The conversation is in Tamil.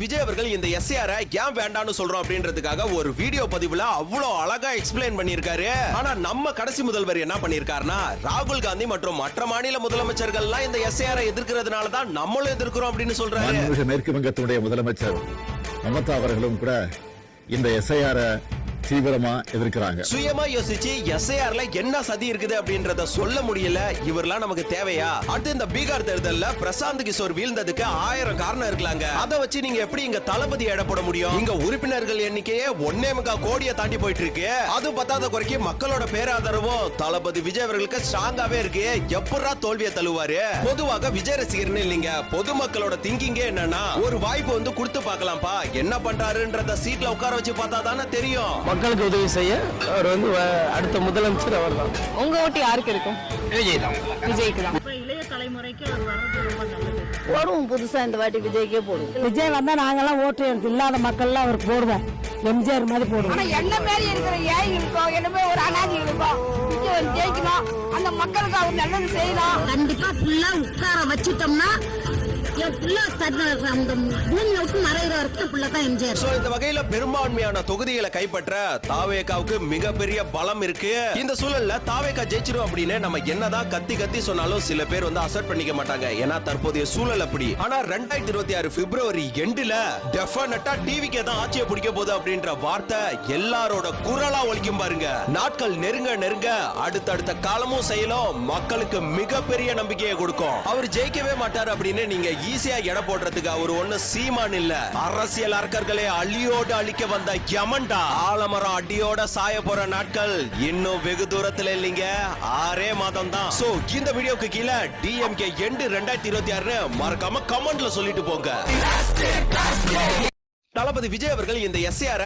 விஜய் அவர்கள் இந்த எஸ்ஏஆர் ஏன் வேண்டாம்னு சொல்றோம் அப்படின்றதுக்காக ஒரு வீடியோ பதிவுல அவ்வளவு அழகா எக்ஸ்பிளைன் பண்ணிருக்காரு. ஆனா நம்ம கடைசி முதல்வர் என்ன பண்ணிருக்காருன்னா, ராகுல் காந்தி மற்றும் மற்ற மாநில முதலமைச்சர்கள் எல்லாம் இந்த எஸ்ஏஆர் எதிர்க்கிறதுனால தான் நம்மளும் எதிர்க்கிறோம் அப்படின்னு சொல்றாரு. மேற்கு வங்கத்தினுடைய முதலமைச்சர் மமதா அவர்களும் கூட இந்த எஸ்ஐஆர் தீவிரமா எதிர்க்கிறாங்க. சுயமா யோசிச்சு எஸ்ஐஆர்ல என்ன சதி இருக்குது அப்படின்றத சொல்ல முடியல. இவரெல்லாம் நமக்கு தேவையா? அடுத்து இந்த பீகார் தேர்தல்ல பிரசாந்த் கிஷோர் வீழ்ந்ததுக்கு 1000 காரணம் இருக்கலாங்க. அதை வச்சு நீங்க எப்படி இங்க தளபதி எடப்பட முடியும்? இங்க உறுப்பினர்கள் எண்ணிக்கையே 1.25 கோடியை தாண்டி போயிட்டு இருக்கு. அது பத்தாத குறைக்கு மக்களோட பேராதரவும் தளபதி விஜய் அவர்களுக்கு ஸ்ட்ராங்காவே இருக்கு. எப்படா தோல்வியை தழுவாரு? பொதுவாக விஜய் ரசிகர்னு இல்லைங்க, பொதுமக்களோட திங்கிங்கே என்னன்னா, ஒரு வாய்ப்பு வந்து கொடுத்து பார்க்கலாம்ப்பா, என்ன பண்றாருன்றத சீட்ல உட்கார வச்சு பார்த்தா தானே தெரியும். மக்களுக்கு உதவி செய்ய அவர் வந்து அடுத்த முதலமைச்சர் அவர் தான். உங்க ஓட்டு யாருக்கு இருக்கும்? விஜய் தான். விஜய்க்கு தான். இளைய தலைமுறைக்கு அவர் வர்றது ரொம்ப நல்லது. போடுவோம், புதுசா இந்த வாட்டி விஜய்க்கே போடுவோம். விஜய் வந்தா நாங்கெல்லாம் ஓட்டு இல்லாத மக்கள்லாம் அவருக்கு போடுவோம். எம்ஜிஆர் மாதிரி போடுவோம். ஆனா என்ன மாதிரி இருக்கிற ஏழைகளுக்கும் என்ன ஒரு அனாதைகளுக்கும் விஜய் ஜெயிக்கணும். அந்த மக்களுக்கு அவர் நல்லது செய்யணும். கண்டிப்பா ஃபுல்லா உட்கார வச்சுட்டோம்னா இந்த வகையில பெரும்பான்மையான தொகுதிகளை கைப்பற்ற தாவேகாவுக்கு மிகப்பெரிய பலம் இருக்கு. இந்த சூழல்ல தாவேகா ஜெயிச்சிரும் அப்படின்னு நம்ம என்னதான் கத்தி கத்தி சொன்னாலும் சில பேர் வந்து அசெப்ட் பண்ணிக்க மாட்டாங்க. ஏன்னா தற்போதைய சூழல் அப்படி. ஆனா 2026 பிப்ரவரி எண்டுல டெஃபினட்டா டிவிக்கே தான் ஆட்சியை பிடிக்க போகுது அப்படின்ற வார்த்தை எல்லாரோட குரலா ஒலிக்கும் பாருங்க. நாட்கள் நெருங்க நெருங்க அடுத்தடுத்த காலமும் செயலும் மக்களுக்கு மிகப்பெரிய நம்பிக்கையை கொடுக்கும். அவர் ஜெயிக்கவே மாட்டார் அப்படின்னு நீங்க ஈஸியா எடை போடுறதுக்கு அவர் ஒண்ணு சீமான் இல்ல, அரசியல் அரக்கர்களை அழியோடு அழிக்க வந்த யமன்டா. ஆலமரம் அடியோட சாய போற நாட்கள் இன்னும் வெகு தூரத்துல இல்லைங்க, 6 மாதம் தான். சோ இந்த வீடியோக்கு கீழே டிஎம்கே எண்டு 2026 மறக்காம கமெண்ட்ல சொல்லிட்டு போங்க. தளபதி விஜய் அவர்கள் இந்த எஸ்ஏஆர்